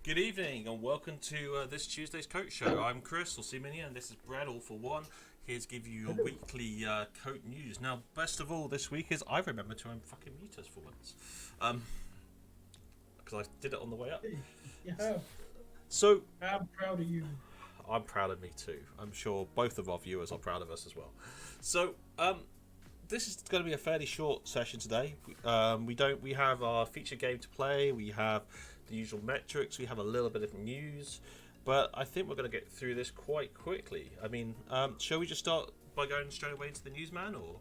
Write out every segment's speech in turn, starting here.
Good evening and welcome to this Tuesday's Coat Show. I'm Chris, or Simini, and this is Brad, all for one. Here to give you your weekly Coat news. Now, best of all this week is I remember to fucking mute us for once. Because I did it on the way up. You have. So, I'm proud of you. I'm proud of me too. I'm sure both of our viewers are proud of us as well. So, this is going to be a fairly short session today. We have our featured game to play. We have the usual metrics. We have a little bit of news, but I think we're going to get through this quite quickly. I mean, shall we just start by going straight away into the news, man, or?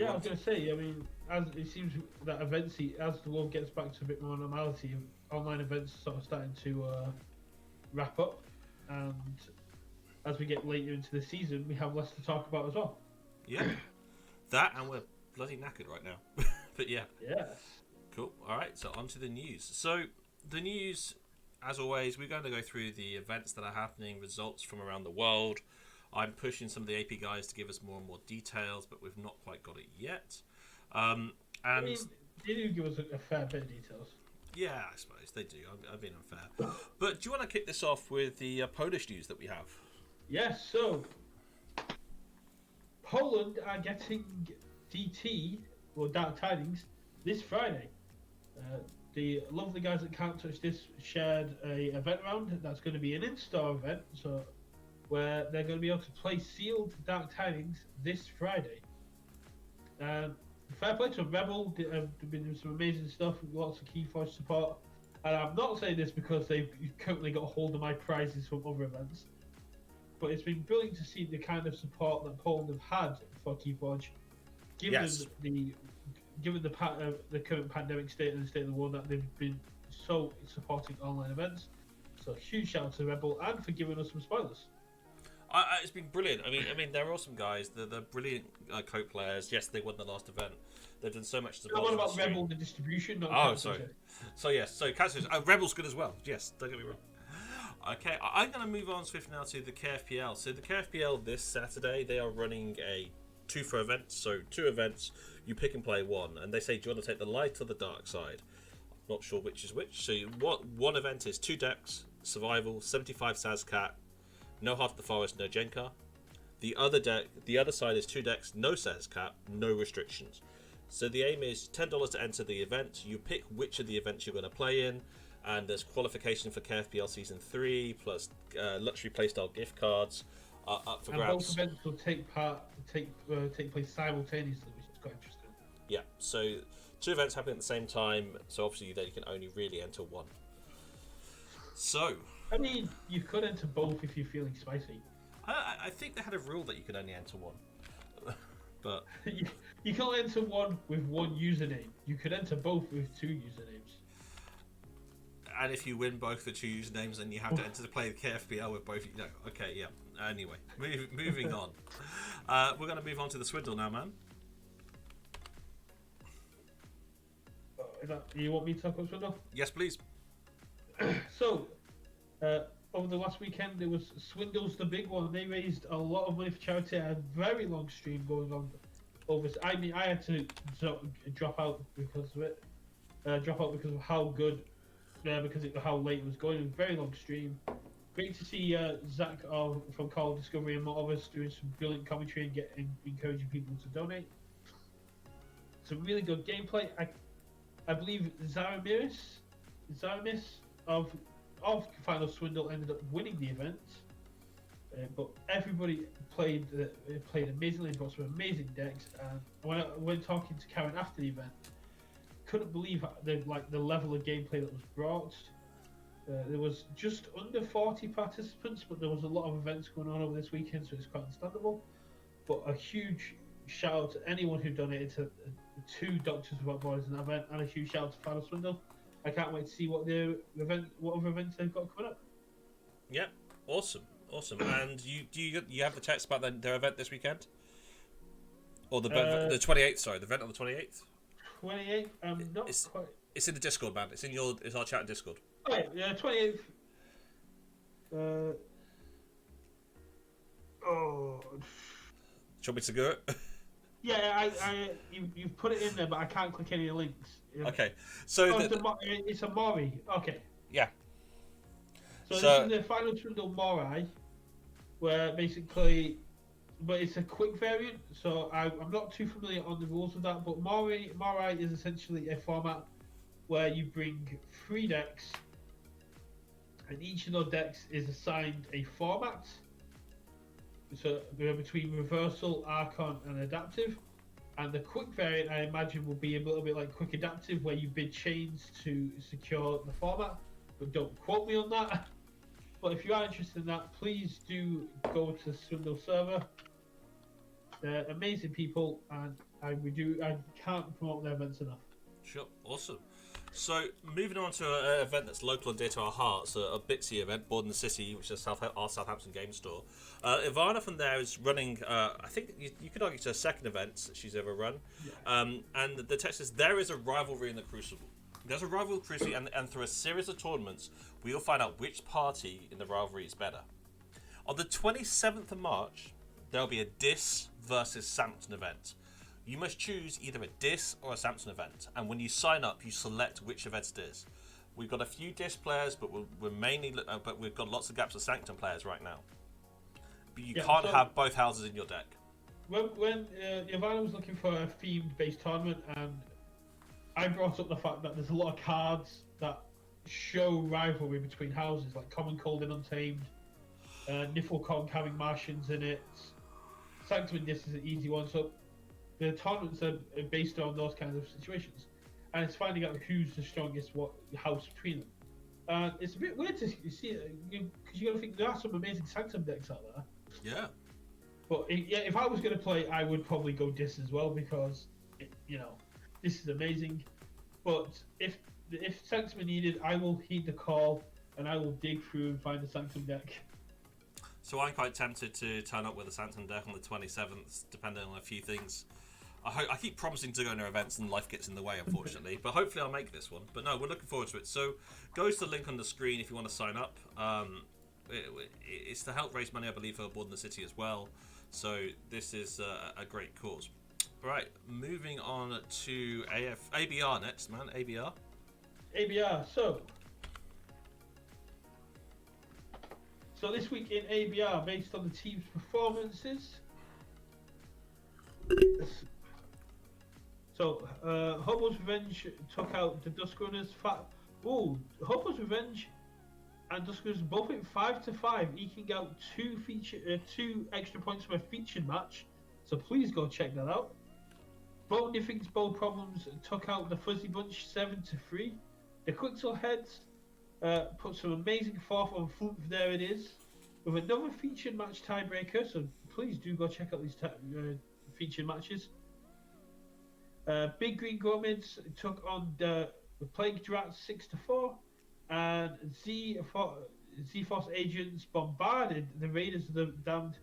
I was going to say. I mean, as it seems that as the world gets back to a bit more normality, online events are sort of starting to wrap up, and as we get later into the season, we have less to talk about as well. Yeah, that, and we're bloody knackered right now. But yeah. Yes. Cool. All right. So on to the news. So the news, as always, we're going to go through the events that are happening, results from around the world. I'm pushing some of the AP guys to give us more and more details, but we've not quite got it yet. And I mean, they do give us a fair bit of details. Yeah, I suppose they do. I've been unfair. But do you want to kick this off with the Polish news that we have? Yes. So Poland are getting DT, or Dark Tidings, this Friday. The lovely guys that Can't Touch This shared a event round that's going to be an in-store event, so where they're going to be able to play sealed Dark Tidings this Friday. Fair play to Rebel, they've been doing some amazing stuff, lots of Keyforge support, and I'm not saying this because they've currently got hold of my prizes from other events, but it's been brilliant to see the kind of support that Poland have had for Keyforge, given the current pandemic state and the state of the world, that they've been so supporting online events. So huge shout out to Rebel and for giving us some spoilers. It's been brilliant. I mean, they're awesome guys. They're brilliant Coke players. Yes, they won the last event. They've done so much. What about Rebel, the distribution? Sorry. So yes, so Cassius, Rebel's good as well. Yes, don't get me wrong. Okay, I'm going to move on swiftly now to the KFPL. So the KFPL this Saturday, they are running a 2 for events. So 2 events, you pick and play one, and they say, do you want to take the light or the dark side? I'm not sure which is which. So one event is 2 decks, survival, 75 Sazcat, no Heart of the Forest, no Genka. The other side is 2 decks, no Sazcat, no restrictions. So the aim is $10 to enter the event. You pick which of the events you're going to play in, and there's qualification for KFPL Season 3, plus luxury playstyle gift cards up for grabs. Both events will take place simultaneously, which is quite interesting. Yeah, so 2 events happening at the same time, so obviously then you can only really enter one. So, I mean, you could enter both if you're feeling spicy. I think they had a rule that you could only enter one. But you can't enter one with one username. You could enter both with 2 usernames. And if you win both the 2 usernames, then you have to enter to play the KFPL with both. No, okay, yeah. Anyway, moving on. We're going to move on to the Swindle now, man. You want me to talk about Swindle? Yes, please. So, over the last weekend, there was Swindle's the big one. They raised a lot of money for charity. A very long stream going on over. I mean, I had to drop out because of it. Drop out because of how good, because of how late it was going. It was a very long stream. Great to see Zach from Call of Discovery and more of us doing some brilliant commentary and encouraging people to donate. Some really good gameplay. I believe Zaramis of Final Swindle ended up winning the event, but everybody played amazingly, brought some amazing decks. And when I went talking to Karen after the event, couldn't believe the level of gameplay that was brought. There was just under 40 participants, but there was a lot of events going on over this weekend, so it's quite understandable. But a huge shout out to anyone who donated to 2 Doctors Without Borders in that event, and a huge shout out to Final Swindle. I can't wait to see what other events they've got coming up. Yep, awesome. And you have the text about their event this weekend, or the 28th? Sorry, the event on the 28th. 28th. Quite. It's in the Discord, man. It's our chat in Discord. Oh yeah, 28th. Oh. Do you want me to go it? Yeah, you've put it in there, but I can't click any links. Okay, so it's a Mori. Okay. Yeah. So this is the Final Swindle Morai, where basically, but it's a quick variant. So I'm not too familiar on the rules of that. But Morai is essentially a format where you bring 3 decks, and each of those decks is assigned a format. So they're between Reversal, Archon, and Adaptive. And the quick variant, I imagine, will be a little bit like Quick Adaptive, where you bid chains to secure the format. But don't quote me on that. But if you are interested in that, please do go to the Swindle server. They're amazing people, and I can't promote their events enough. Sure, awesome. So moving on to an event that's local and dear to our hearts, a Bitsy event, Board in the City, which is our Southampton game store. Ivana from there is running, I think you could argue it's her second event that she's ever run. Yeah. And the text is, there is a rivalry in the Crucible. There's a rivalry in the Crucible, and through a series of tournaments, we will find out which party in the rivalry is better. On the 27th of March, there will be a Dis versus Samson event. You must choose either a Dis or a Samson event, and when you sign up, you select which event it is. We've got a few Dis players, but but we've got lots of gaps of Sanctum players right now. But you can't have both houses in your deck. When Ivana was looking for a themed-based tournament, and I brought up the fact that there's a lot of cards that show rivalry between houses, like Common Cold and Untamed, Niflcog having Martians in it, Sanctum and Dis is an easy one. So the tournaments are based on those kinds of situations, and it's finding out who's the strongest house between them. It's a bit weird to see because you got to think there are some amazing Sanctum decks out there. Yeah. But if I was going to play, I would probably go Dis as well, because this is amazing. But if Sanctum are needed, I will heed the call and I will dig through and find a Sanctum deck. So I'm quite tempted to turn up with a Sanctum deck on the 27th, depending on a few things. I keep promising to go to events and life gets in the way, unfortunately. But hopefully I'll make this one. But no, we're looking forward to it. So go to the link on the screen if you want to sign up. It's to help raise money, I believe, for Board in the City as well. So this is a great cause. Right, moving on to ABR next, man. ABR. So this week in ABR, based on the team's performances. So Hobo's Revenge took out the Dusk Runners. Hobo's Revenge and Dusk Runners both went 5-5, eking out two extra points from a featured match. So please go check that out. Boat Niffing's Bowl Problems took out the Fuzzy Bunch 7-3. The Quixel Heads put some amazing forth on Fluke. There it is, with another featured match tiebreaker. So please do go check out these featured matches. Big Green Gourmets took on the Plague Drats 6-4, and Z-Force Agents bombarded the Raiders of the Damned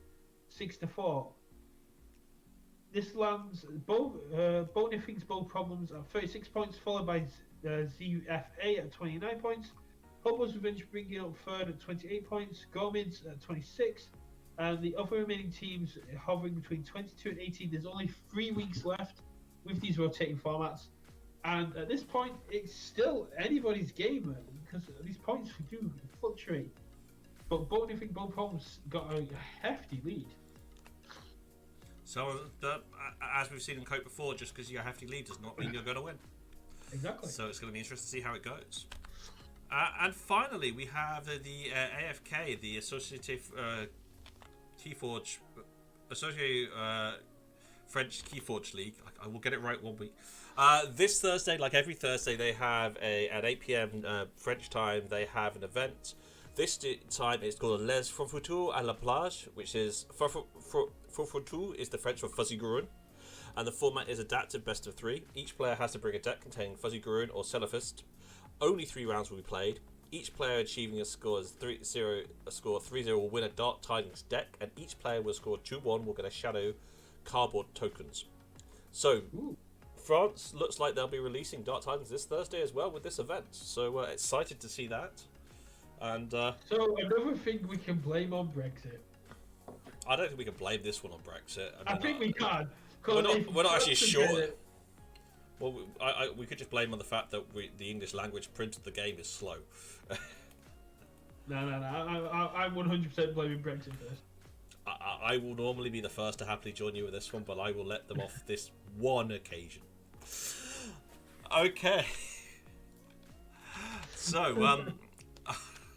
6-4. This lands Bonifing's Bowl Problems at 36 points, followed by ZFA at 29 points. Hobo's Revenge bringing up third at 28 points, Gourmets at 26, and the other remaining teams hovering between 22 and 18. There's only 3 weeks left with these rotating formats, and at this point it's still anybody's game because these points do fluctuate. But Bonifing Bowl Problems got a hefty lead. So, as we've seen in Kote before, just because you have a hefty lead does not mean you're going to win. Exactly. So it's going to be interesting to see how it goes. And finally, we have the AFK, the Associative Keyforge, Associated French Keyforge League. I will get it right one week. This Thursday, like every Thursday, they have at 8 p.m. French time, they have an event. This time it's called Les Froufroutous à la Plage, which is Froufroutou is the French for Fuzzy Gurun, and the format is adaptive best of 3. Each player has to bring a deck containing Fuzzy Gurun or Cellophist. Only 3 rounds will be played. Each player achieving a score 3-0 will win a Dark Tidings deck, and each player will score 2-1 will get a Shadow cardboard tokens. So France looks like they'll be releasing Dark Tidings this Thursday as well with this event. So excited to see that. And so another thing we can blame on Brexit. I don't think we can blame this one on Brexit. I think we can. We're not actually sure. Well, we could just blame on the fact that the English language print of the game is slow. No. I'm 100% blaming Brexit first. I will normally be the first to happily join you with this one, but I will let them off this one occasion. Okay. So,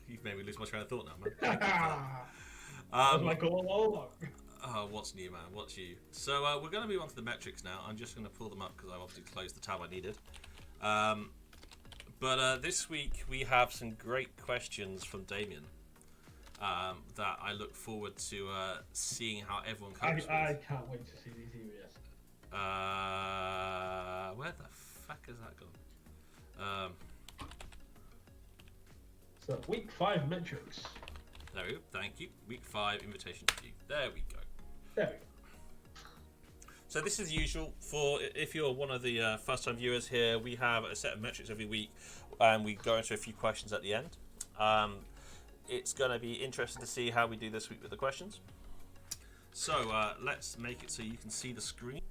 you've made me lose my train of thought now, man. Thank you for that. That was my goal all along. Oh, what's new, man? What's you? So we're going to move on to the metrics now. I'm just going to pull them up because I obviously closed the tab I needed. But this week we have some great questions from Damien that I look forward to seeing how everyone comes with. I can't wait to see these areas. Where the fuck has that gone? So, week 5 metrics. There we go. Thank you. Week 5 invitation to you. There we go. There we go. So this is usual for if you're one of the first-time viewers here. We have a set of metrics every week, and we go into a few questions at the end. It's going to be interesting to see how we do this week with the questions. So let's make it so you can see the screen.